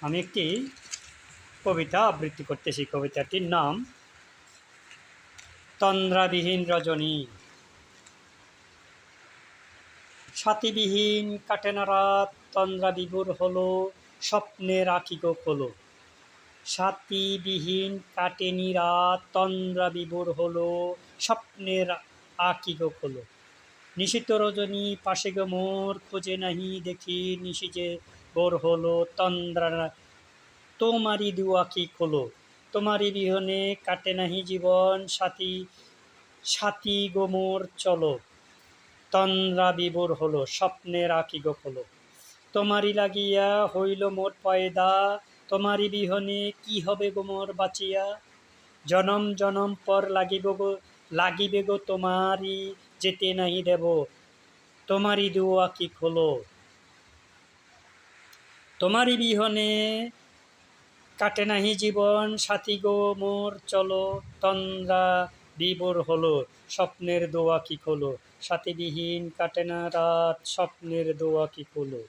আমি একটি কবিতা আবৃত্তি করতেছি। কবিতাটির নাম তন্দ্রাবিহীন রজনী। সাথীবিহীন কাটে না রাত, তন্দ্রা বিভোর হলো, স্বপ্নের আঁখি গো খোলো। সাথীবিহীন কাটেনি রাত, তন্দ্রা বিভোর হলো, স্বপ্নের আঁখি গো খোলো। নিশীত রজনী পাশে গো মোর, খুঁজে নাহি দেখি নিশি যে ভোর হলো, তন্দ্রা তোমারই দু আঁখি খোলো। তোমারই বিহনে কাটে নাহি জীবন, সাথী সাথী গো মোর চলো, তন্দ্রা বিভোর হলো, স্বপ্নের আঁখি গো খোলো। তোমারই লাগিয়া হইল মোর পয়দা, তোমারই বিহনে কি হবে গো মোর বাঁচিয়া। জনম জনম পর লাগিবে গো তোমারই, যেতে নাহি দেব, তোমারই দু আঁখি খোলো। তোমারই বিহনে কাটে নাহি জীবন, সাথী গো মোর চলো, তন্দ্রা বিভোর হলো, স্বপ্নের দো আঁখি খোলো। সাথীবিহীন কাটে না রাত, স্বপ্নের দো আঁখি খোলো।